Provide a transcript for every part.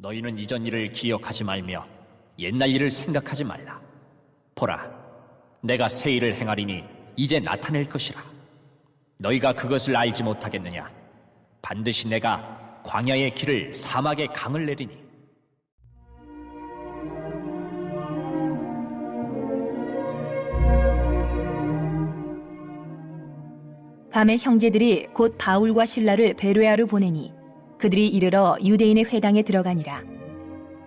너희는 이전 일을 기억하지 말며 옛날 일을 생각하지 말라. 보라, 내가 새 일을 행하리니 이제 나타낼 것이라. 너희가 그것을 알지 못하겠느냐? 반드시 내가 광야의 길을 사막의 강을 내리니. 밤에 형제들이 곧 바울과 실라를 베레아로 보내니 그들이 이르러 유대인의 회당에 들어가니라.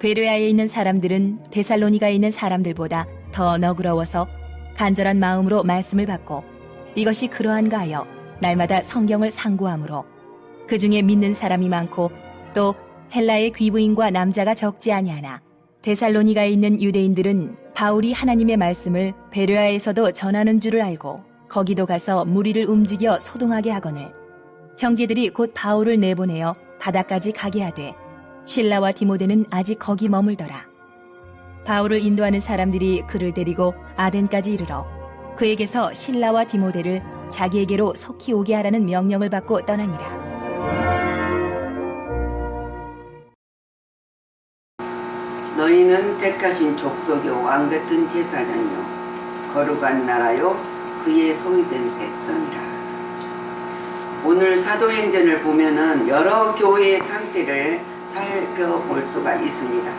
베레아에 있는 사람들은 데살로니가에 있는 사람들보다 더 너그러워서 간절한 마음으로 말씀을 받고 이것이 그러한가 하여 날마다 성경을 상고하므로 그 중에 믿는 사람이 많고 또 헬라의 귀부인과 남자가 적지 아니하나 데살로니가에 있는 유대인들은 바울이 하나님의 말씀을 베레아에서도 전하는 줄을 알고 거기도 가서 무리를 움직여 소동하게 하거늘 형제들이 곧 바울을 내보내어 바다까지 가게 하되 실라와 디모데는 아직 거기 머물더라. 바울을 인도하는 사람들이 그를 데리고 아덴까지 이르러 그에게서 실라와 디모데를 자기에게로 속히 오게 하라는 명령을 받고 떠나니라. 너희는 택하신 족속요 왕같은 제사장이요 거룩한 나라요 그의 소유된 백성이라. 오늘 사도행전을 보면은 여러 교회의 상태를 살펴볼 수가 있습니다.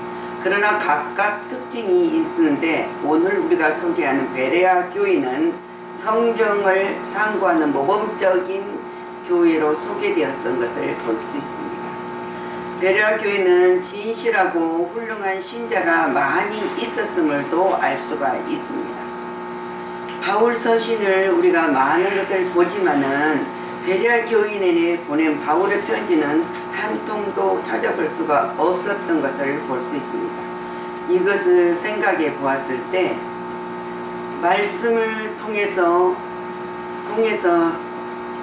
그러나 각각 특징이 있는데 오늘 우리가 소개하는 베레아 교회는 성경을 상고하는 모범적인 교회로 소개되었던 것을 볼 수 있습니다. 베레아 교회는 진실하고 훌륭한 신자가 많이 있었음을도 알 수가 있습니다. 바울 서신을 우리가 많은 것을 보지만은 베레아 교인에게 보낸 바울의 편지는 한 통도 찾아볼 수가 없었던 것을 볼 수 있습니다. 이것을 생각해 보았을 때 말씀을 통해서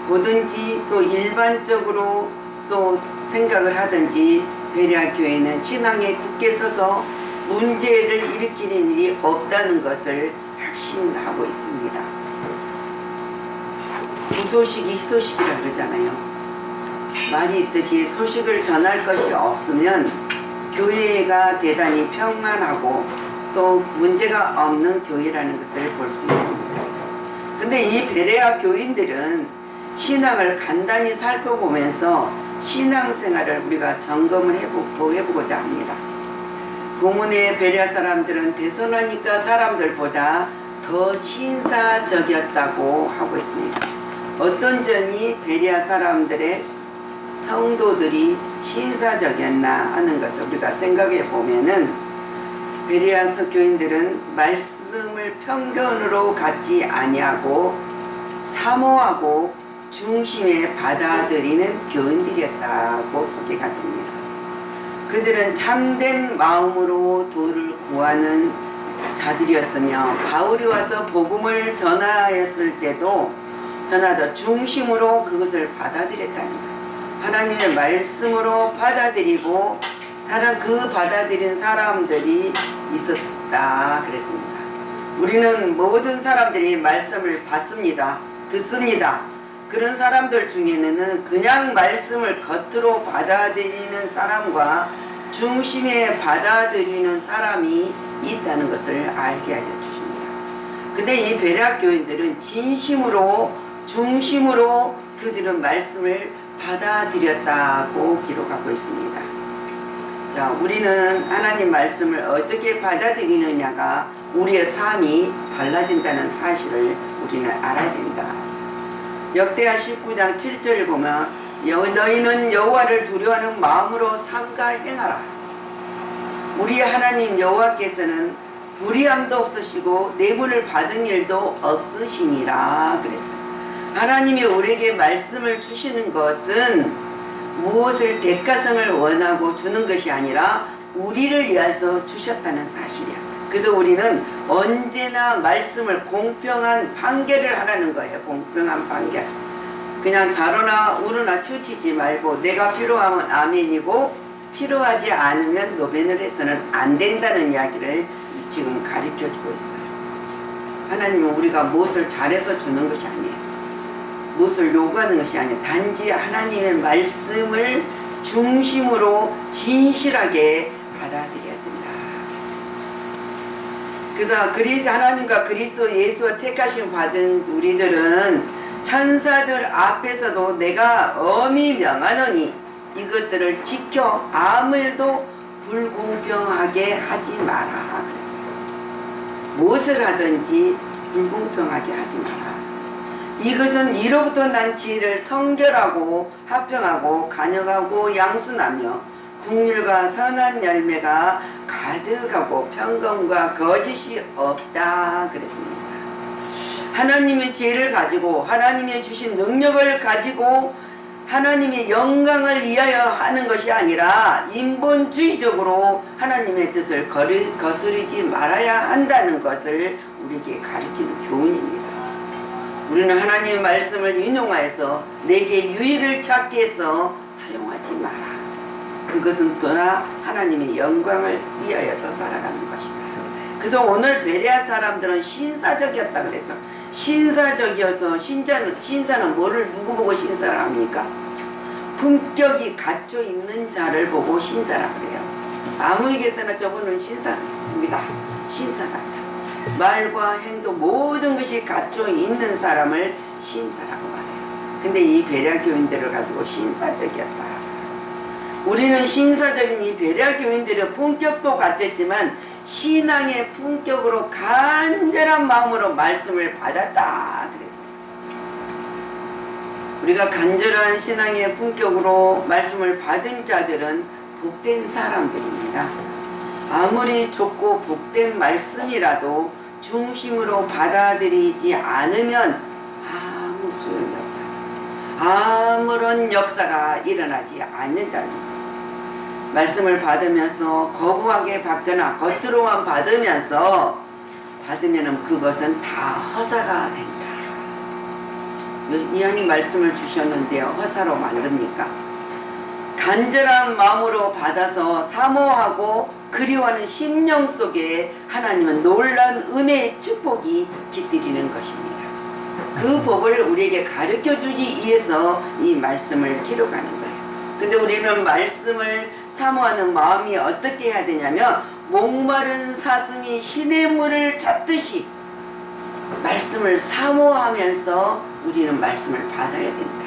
보든지 또 일반적으로 또 생각을 하든지 베레아 교회는 신앙에 굳게 서서 문제를 일으키는 일이 없다는 것을 확신하고 있습니다. 부소식이 희소식이라 그러잖아요. 말이 있듯이 소식을 전할 것이 없으면 교회가 대단히 평안하고 또 문제가 없는 교회라는 것을 볼 수 있습니다. 근데 이 베레아 교인들은 신앙을 간단히 살펴보면서 신앙생활을 우리가 점검을 해보고자 합니다. 본문의 베레아 사람들은 데살로니가 사람들보다 더 신사적이었다고 하고 있습니다. 어떤 점이 베레아 사람들의 성도들이 신사적이었나 하는 것을 우리가 생각해 보면은 베레아서 교인들은 말씀을 편견으로 갖지 아니하고 사모하고 중심에 받아들이는 교인들이었다고 소개가 됩니다. 그들은 참된 마음으로 도를 구하는 자들이었으며 바울이 와서 복음을 전하였을 때도 전하자 중심으로 그것을 받아들였답니다. 하나님의 말씀으로 받아들이고 그 받아들인 사람들이 있었다 그랬습니다. 우리는 모든 사람들이 말씀을 받습니다. 듣습니다. 그런 사람들 중에는 그냥 말씀을 겉으로 받아들이는 사람과 중심에 받아들이는 사람이 있다는 것을 알게 하여 주십니다. 근데 이 베레아 교인들은 진심으로 중심으로 그들은 말씀을 받아들였다고 기록하고 있습니다. 자, 우리는 하나님 말씀을 어떻게 받아들이느냐가 우리의 삶이 달라진다는 사실을 우리는 알아야 된다. 역대하 19장 7절을 보면 너희는 여호와를 두려워하는 마음으로 삼가 행하라. 우리 하나님 여호와께서는 불의함도 없으시고 뇌물을 받은 일도 없으시니라 그랬어요. 하나님이 우리에게 말씀을 주시는 것은 무엇을 대가성을 원하고 주는 것이 아니라 우리를 위해서 주셨다는 사실이야. 그래서 우리는 언제나 말씀을 공평한 판결을 하라는 거예요. 공평한 판결. 그냥 자로나 우로나 치우치지 말고 내가 필요하면 아멘이고 필요하지 않으면 노벤을 해서는 안 된다는 이야기를 지금 가르쳐주고 있어요. 하나님은 우리가 무엇을 잘해서 주는 것이 아니에요. 무엇을 요구하는 것이 아니에요. 단지 하나님의 말씀을 중심으로 진실하게 받아들여야 된다. 그래서 하나님과 그리스도 예수와 택하심 받은 우리들은 천사들 앞에서도 내가 엄히 명하노니 이것들을 지켜 아무 일도 불공평하게 하지 마라. 그랬어요. 무엇을 하든지 불공평하게 하지 마라. 이것은 이로부터 난 지혜를 성결하고 합평하고 간역하고 양순하며 국률과 선한 열매가 가득하고 평강과 거짓이 없다 그랬습니다. 하나님의 지혜를 가지고 하나님의 주신 능력을 가지고 하나님의 영광을 위하여 하는 것이 아니라 인본주의적으로 하나님의 뜻을 거스르지 말아야 한다는 것을 우리에게 가르치는 교훈입니다. 우리는 하나님의 말씀을 인용하여서 내게 유익을 찾기 위해서 사용하지 마라. 그것은 또한 하나님의 영광을 위하여서 살아가는 것이다. 그래서 오늘 베레아 사람들은 신사적이었다 그래서 신사적이어서 신사는 뭐를 누구 보고 신사를 합니까? 품격이 갖춰 있는 자를 보고 신사라 그래요. 아무에게나 저분은 신사입니다. 신사다. 말과 행동 모든 것이 갖춰 있는 사람을 신사라고 말해요. 근데 이 베레아 교인들을 가지고 신사적이었다. 우리는 신사적인 이 베레아 교인들의 품격도 갖췄지만 신앙의 품격으로 간절한 마음으로 말씀을 받았다 그랬어요. 우리가 간절한 신앙의 품격으로 말씀을 받은 자들은 복된 사람들입니다. 아무리 좋고 복된 말씀이라도 중심으로 받아들이지 않으면 아무 소용이 없다. 아무런 역사가 일어나지 않는다는 것. 말씀을 받으면서 거부하게 받거나 겉으로만 받으면서 받으면 그것은 다 허사가 된다. 이하님 말씀을 주셨는데요. 허사로 만듭니까? 간절한 마음으로 받아서 사모하고 그리워하는 심령 속에 하나님은 놀라운 은혜의 축복이 깃들이는 것입니다. 그 법을 우리에게 가르쳐주기 위해서 이 말씀을 기록하는 거예요. 근데 우리는 말씀을 사모하는 마음이 어떻게 해야 되냐면 목마른 사슴이 시냇물을 찾듯이 말씀을 사모하면서 우리는 말씀을 받아야 된다.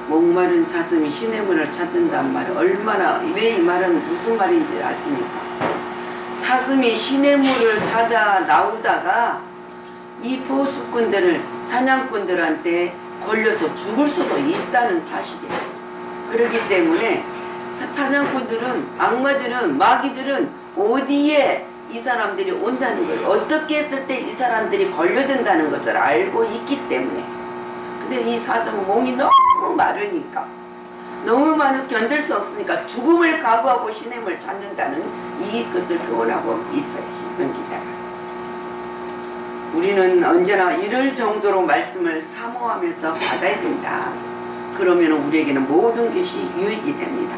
목마른 사슴이 시냇물을 찾는단 말은 얼마나 왜 이 말은 무슨 말인지 아십니까? 사슴이 시냇물을 찾아 나오다가 이 포수꾼들을 사냥꾼들한테 걸려서 죽을 수도 있다는 사실이에요. 그렇기 때문에 사냥꾼들은 악마들은 마귀들은 어디에 이 사람들이 온다는 걸 어떻게 했을 때 이 사람들이 걸려든다는 것을 알고 있기 때문에 근데 이 사슴은 몸이 너무 마르니까 너무 많아서 견딜 수 없으니까 죽음을 각오하고 시냇을 찾는다는 이것을 표현하고 있어요. 신명 기자가. 우리는 언제나 이럴 정도로 말씀을 사모하면서 받아야 된다. 그러면 우리에게는 모든 것이 유익이 됩니다.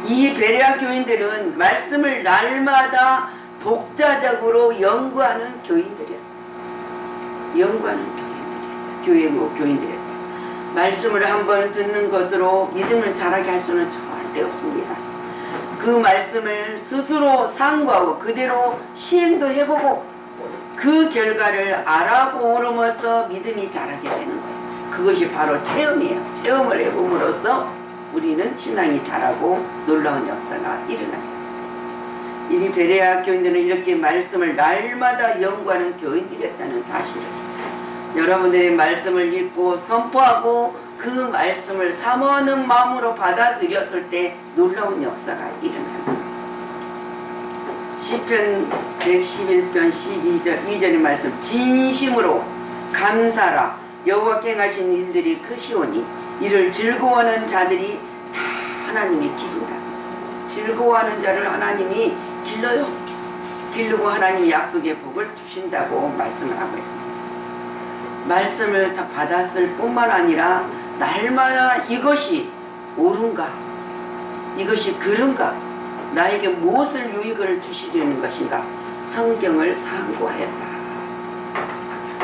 이 베레아 교인들은 말씀을 날마다 독자적으로 연구하는 교인들이었어요. 연구하는 교인들이었다. 말씀을 한번 듣는 것으로 믿음을 자라게 할 수는 절대 없습니다. 그 말씀을 스스로 상고하고 그대로 시행도 해보고 그 결과를 알아보므로써 믿음이 자라게 되는 거예요. 그것이 바로 체험이에요. 체험을 해봄으로써 우리는 신앙이 자라고 놀라운 역사가 일어나요. 이 베레아 교인들은 이렇게 말씀을 날마다 연구하는 교인들이었다는 사실을 여러분들의 말씀을 읽고 선포하고 그 말씀을 사모하는 마음으로 받아들였을 때 놀라운 역사가 일어납니다. 시편 111편 2절의 말씀 진심으로 감사라 여호와께 행하신 일들이 크시오니 이를 즐거워하는 자들이 다 하나님이 기른다. 즐거워하는 자를 하나님이 길러요. 기르고 하나님이 약속의 복을 주신다고 말씀을 하고 있습니다. 말씀을 다 받았을 뿐만 아니라 날마다 이것이 옳은가 이것이 그른가 나에게 무엇을 유익을 주시려는 것인가 성경을 상고하였다.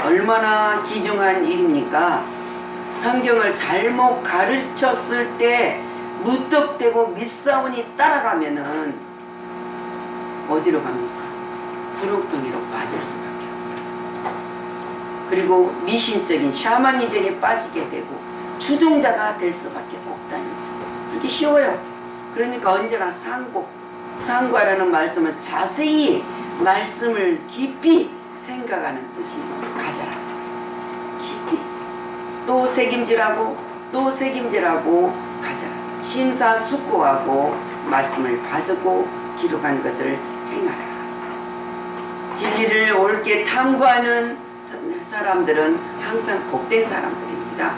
얼마나 귀중한 일입니까? 성경을 잘못 가르쳤을 때 무턱대고 믿사오니 따라가면은 어디로 갑니까? 구렁텅이로 빠질 수밖에 없어요. 그리고 미신적인 샤머니즘에 빠지게 되고 추종자가 될 수밖에 없다는 거예요. 그렇게 쉬워요. 그러니까 언제나 상고하라는 말씀은 자세히 말씀을 깊이 생각하는 뜻이 가져라. 깊이 또 책임지라고 가져라. 심사숙고하고 말씀을 받고 기록한 것을 행하라. 진리를 옳게 탐구하는 사람들은 항상 복된 사람들입니다.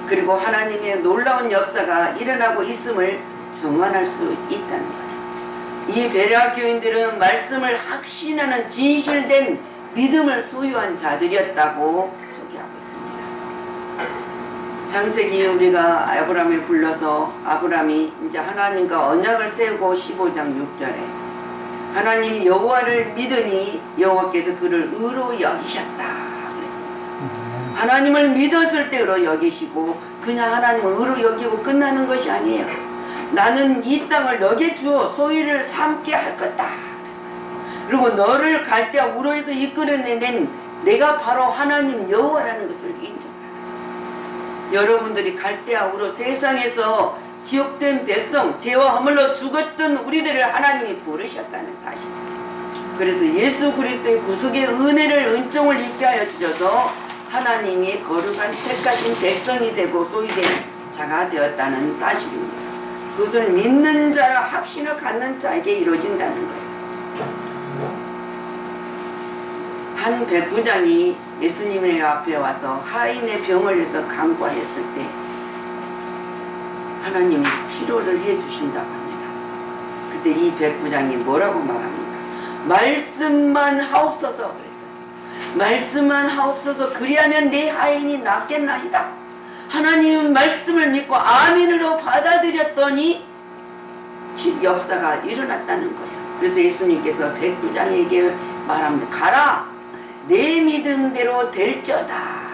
그리고 하나님의 놀라운 역사가 일어나고 있음을 증언할 수 있다는 거예요. 이 베레아 교인들은 말씀을 확신하는 진실된 믿음을 소유한 자들이었다고 소개하고 있습니다. 창세기 우리가 아브라함을 불러서 아브라함이 이제 하나님과 언약을 세우고 15장 6절에 하나님이 여호와를 믿으니 여호와께서 그를 의로 여기셨다 그랬습니다. 하나님을 믿었을 때 의로 여기시고 그냥 하나님을 의로 여기고 끝나는 것이 아니에요. 나는 이 땅을 너게 주어 소유를 삼게 할 거다. 그리고 너를 갈대아 우로에서 이끌어내는 내가 바로 하나님 여호와라는 것을 인정합니다. 여러분들이 갈대아 우로 세상에서 지옥된 백성, 죄와 허물로 죽었던 우리들을 하나님이 부르셨다는 사실. 그래서 예수 그리스도의 구속의 은혜를 은총을 잊게 하여 주셔서 하나님이 거룩한 택하신 백성이 되고 소유된 자가 되었다는 사실입니다. 그것을 믿는 자라 확신을 갖는 자에게 이루어진다는 거예요. 한 백부장이 예수님의 앞에 와서 하인의 병을 해서 간과했을 때 하나님이 치료를 해주신다고 합니다. 그때 이 백부장이 뭐라고 말합니까? 말씀만 하옵소서 그랬어요. 말씀만 하옵소서 그리하면 내 하인이 낫겠나이다. 하나님 말씀을 믿고 아멘으로 받아들였더니 역사가 일어났다는 거예요. 그래서 예수님께서 백부장에게 말합니다. 가라 내 믿음대로 될저다.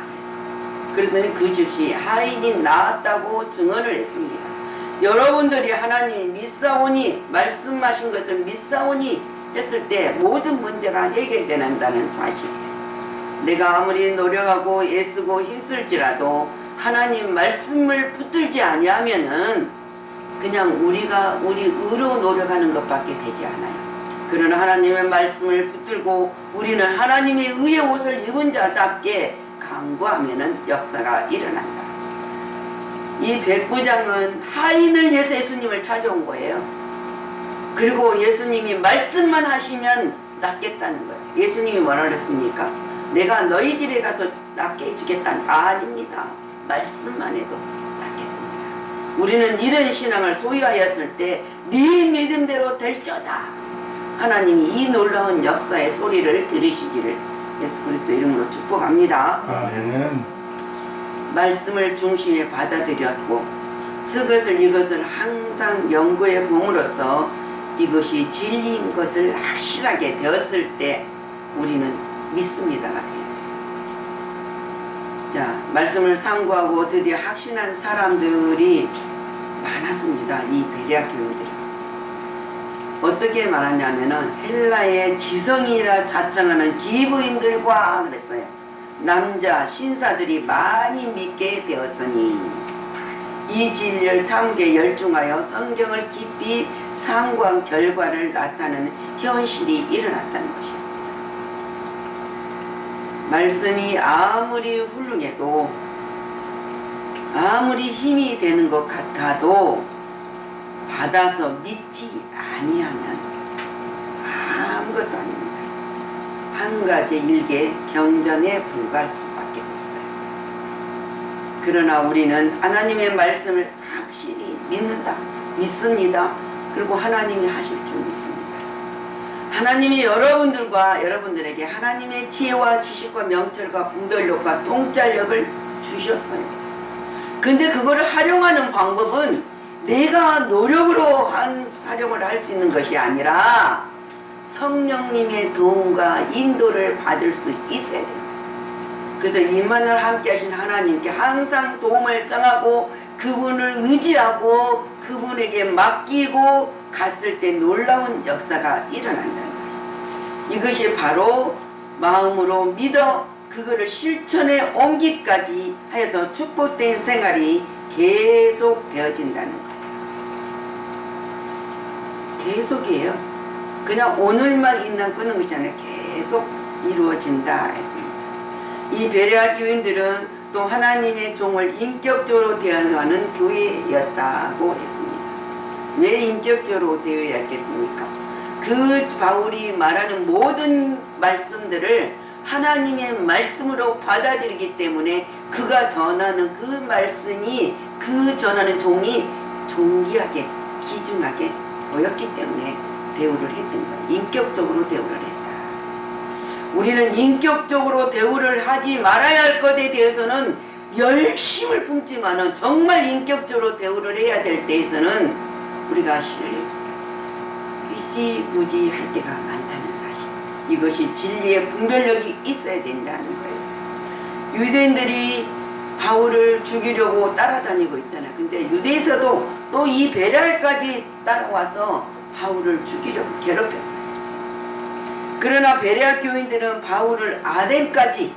그러더니 그 즉시 하인이 나았다고 증언을 했습니다. 여러분들이 하나님이 믿사오니 말씀하신 것을 믿사오니 했을 때 모든 문제가 해결된다는 사실이에요. 내가 아무리 노력하고 애쓰고 힘쓸지라도 하나님 말씀을 붙들지 아니하면은 그냥 우리가 우리 의로 노력하는 것밖에 되지 않아요. 그러나 하나님의 말씀을 붙들고 우리는 하나님의 의의 옷을 입은 자답게 강구하면은 역사가 일어난다. 이 백부장은 하인을 위해서 예수님을 찾아온 거예요. 그리고 예수님이 말씀만 하시면 낫겠다는 거예요. 예수님이 뭐라 그랬습니까? 내가 너희 집에 가서 낫게 해주겠다는 아닙니다. 말씀만 해도 낫겠습니다. 우리는 이런 신앙을 소유하였을 때 네 믿음대로 될저다. 하나님이 이 놀라운 역사의 소리를 들으시기를 예수 그리스도 이름으로 축복합니다. 아멘. 말씀을 중심에 받아들였고 그것을 이것을 항상 연구해 봄으로써 이것이 진리인 것을 확실하게 되었을 때 우리는 믿습니다가 돼요. 자, 말씀을 상고하고 드디어 확신한 사람들이 많았습니다. 이 베레아 교인들이 어떻게 말하냐면은 헬라의 지성이라 자청하는 기부인들과 그랬어요. 남자 신사들이 많이 믿게 되었으니 이 진리를 탐구에 열중하여 성경을 깊이 상고한 결과를 나타내는 현실이 일어났다는 것이에요. 말씀이 아무리 훌륭해도 아무리 힘이 되는 것 같아도 받아서 믿지 아니하면 아무것도 아닙니다. 한 가지 일개 경전에 불과할 수밖에 없어요. 그러나 우리는 하나님의 말씀을 확실히 믿습니다. 그리고 하나님이 하실 줄 믿습니다. 하나님이 여러분들과 여러분들에게 하나님의 지혜와 지식과 명철과 분별력과 통찰력을 주셨어요. 근데 그거를 활용하는 방법은 내가 노력으로 활용을 할 수 있는 것이 아니라 성령님의 도움과 인도를 받을 수 있어야 됩니다. 그래서 임만을 함께 하신 하나님께 항상 도움을 청하고 그분을 의지하고 그분에게 맡기고 갔을 때 놀라운 역사가 일어난다는 것이. 이것이 바로 마음으로 믿어 그거를 실천에 옮기까지 해서 축복된 생활이 계속 되어진다는 거예요. 계속이에요. 그냥 오늘만 있는 끄는 것이 아니라 계속 이루어진다 했습니다. 이 베레아 교인들은 또 하나님의 종을 인격적으로 대하는 교회였다고 했습니다. 왜 인격적으로 대해야 했겠습니까? 그 바울이 말하는 모든 말씀들을 하나님의 말씀으로 받아들이기 때문에 그가 전하는 그 말씀이 그 전하는 종이 존귀하게 귀중하게 보였기 때문에 대우를 했던 거예요. 인격적으로 대우를 했다. 우리는 인격적으로 대우를 하지 말아야 할 것에 대해서는 열심을 품지만은 정말 인격적으로 대우를 해야 될 때에서는 우리가 시시무지할 때가 많다는 사실. 이것이 진리의 분별력이 있어야 된다는 거였어요. 유대인들이 바울을 죽이려고 따라다니고 있잖아요. 근데 유대에서도 또 이 베레아까지 따라와서 바울을 죽이려고 괴롭혔어요. 그러나 베레아 교인들은 바울을 아덴까지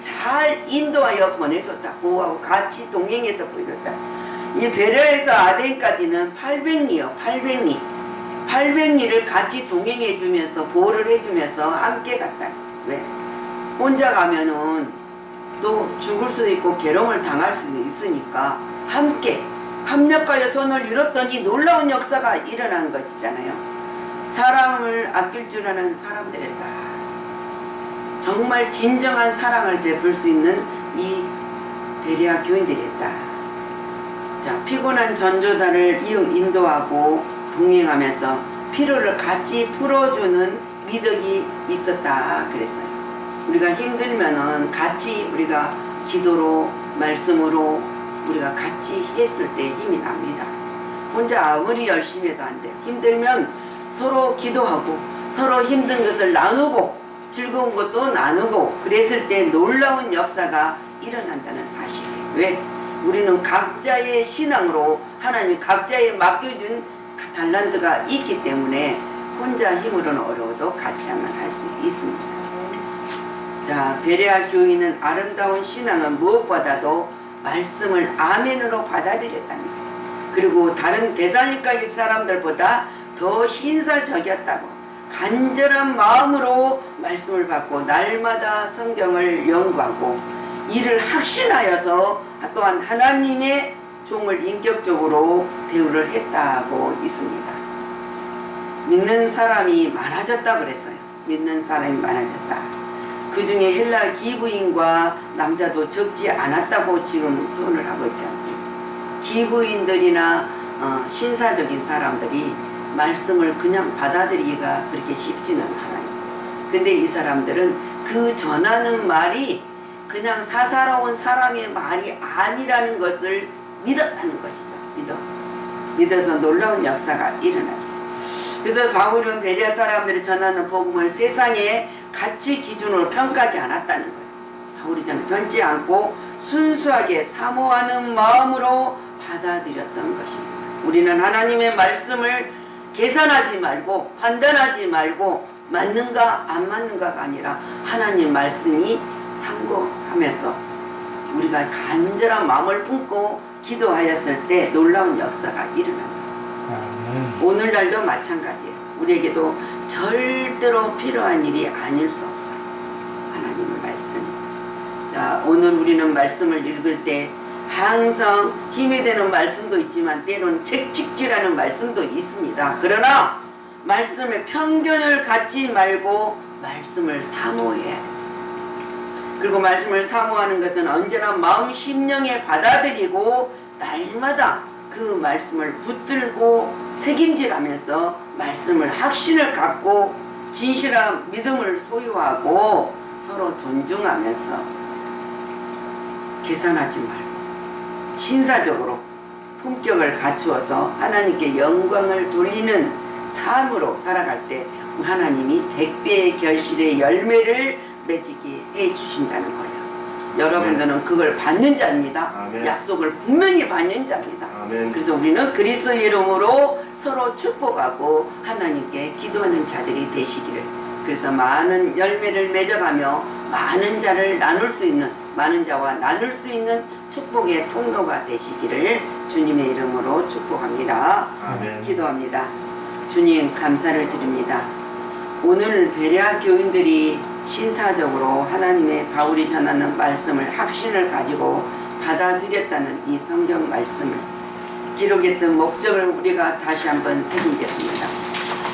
잘 인도하여 보내줬다. 보호하고 같이 동행해서 보내줬다. 이 베레아에서 아덴까지는 800리요. 800리를 같이 동행해 주면서 보호를 해주면서 함께 갔다. 왜? 혼자 가면은 또 죽을 수도 있고 괴로움을 당할 수도 있으니까 함께 합력하여 손을 이뤘더니 놀라운 역사가 일어난 것이잖아요. 사랑을 아낄 줄 아는 사람들이다. 정말 진정한 사랑을 베풀 수 있는 이 베레아 교인들이었다. 자, 피곤한 전조단을 인도하고 동행하면서 피로를 같이 풀어주는 미덕이 있었다 그랬어요. 우리가 힘들면은 같이 우리가 기도로 말씀으로 우리가 같이 했을 때 힘이 납니다. 혼자 아무리 열심히 해도 안 돼요. 힘들면 서로 기도하고 서로 힘든 것을 나누고 즐거운 것도 나누고 그랬을 때 놀라운 역사가 일어난다는 사실이에요. 왜? 우리는 각자의 신앙으로 하나님 각자에 맡겨준 달란트가 있기 때문에 혼자 힘으로는 어려워도 같이 하면 할 수 있습니다. 자, 베레아 교인은 아름다운 신앙은 무엇보다도 말씀을 아멘으로 받아들였답니다. 그리고 다른 데살로니가 사람들보다 더 신사적이었다고 간절한 마음으로 말씀을 받고 날마다 성경을 연구하고 이를 확신하여서 또한 하나님의 종을 인격적으로 대우를 했다고 있습니다. 믿는 사람이 많아졌다 그랬어요. 믿는 사람이 많아졌다. 그 중에 헬라 기브인과 남자도 적지 않았다고 지금 표현을 하고 있지 않습니까? 기브인들이나 신사적인 사람들이 말씀을 그냥 받아들이기가 그렇게 쉽지는 않아요. 근데 이 사람들은 그 전하는 말이 그냥 사사로운 사람의 말이 아니라는 것을 믿었다는 것이죠. 믿어서 놀라운 역사가 일어났어요. 그래서 바울은 베레아 사람들이 전하는 복음을 세상의 가치 기준으로 평가하지 않았다는 거예요. 바울이 저는 변치 않고 순수하게 사모하는 마음으로 받아들였던 것입니다. 우리는 하나님의 말씀을 계산하지 말고 판단하지 말고 맞는가 안 맞는가가 아니라 하나님 말씀이 상고하면서 우리가 간절한 마음을 품고 기도하였을 때 놀라운 역사가 일어납니다. 오늘날도 마찬가지예요. 우리에게도 절대로 필요한 일이 아닐 수 없어요. 하나님의 말씀. 자, 오늘 우리는 말씀을 읽을 때 항상 힘이 되는 말씀도 있지만 때로는 책찍질하는 말씀도 있습니다. 그러나 말씀에 편견을 갖지 말고 말씀을 사모해야 돼요. 그리고 말씀을 사모하는 것은 언제나 마음 심령에 받아들이고 날마다 그 말씀을 붙들고 책임질하면서 말씀을 확신을 갖고 진실한 믿음을 소유하고 서로 존중하면서 계산하지 말고 신사적으로 품격을 갖추어서 하나님께 영광을 돌리는 삶으로 살아갈 때 하나님이 100배의 결실의 열매를 맺게 해 주신다는 거예요. 여러분들은 그걸 받는 자입니다. 아멘. 약속을 분명히 받는 자입니다. 아멘. 그래서 우리는 그리스도 이름으로 서로 축복하고 하나님께 기도하는 자들이 되시기를, 그래서 많은 열매를 맺어가며 많은 자를 나눌 수 있는, 많은 자와 나눌 수 있는 축복의 통로가 되시기를 주님의 이름으로 축복합니다. 아멘. 기도합니다. 주님 감사를 드립니다. 오늘 베레아 교인들이 신사적으로 하나님의 바울이 전하는 말씀을 확신을 가지고 받아들였다는 이 성경 말씀을 기록했던 목적을 우리가 다시 한번 새기겠습니다.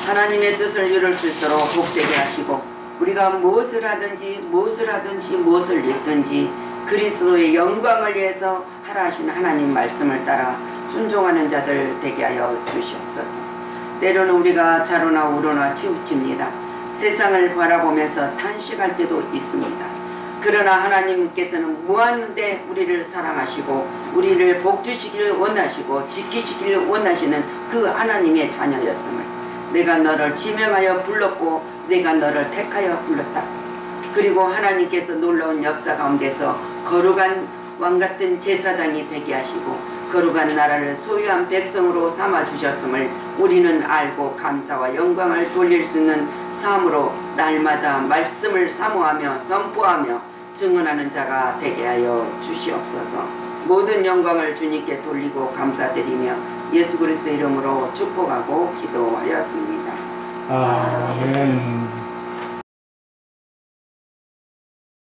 하나님의 뜻을 이룰 수 있도록 복되게 하시고, 우리가 무엇을 하든지 무엇을 읽든지 그리스도의 영광을 위해서 하라 하신 하나님 말씀을 따라 순종하는 자들 되게 하여 주시옵소서. 때로는 우리가 좌로나 우로나 치우칩니다. 세상을 바라보면서 탄식할 때도 있습니다. 그러나 하나님께서는 무한대 우리를 사랑하시고 우리를 복주시기를 원하시고 지키시기를 원하시는 그 하나님의 자녀였음을, 내가 너를 지명하여 불렀고 내가 너를 택하여 불렀다. 그리고 하나님께서 놀라운 역사 가운데서 거룩한 왕같은 제사장이 되게 하시고 거룩한 나라를 소유한 백성으로 삼아주셨음을 우리는 알고 감사와 영광을 돌릴 수 있는 삶으로 날마다 말씀을 사모하며 선포하며 증언하는 자가 되게 하여 주시옵소서. 모든 영광을 주님께 돌리고 감사드리며 예수 그리스도 이름으로 축복하고 기도하였습니다. 아멘.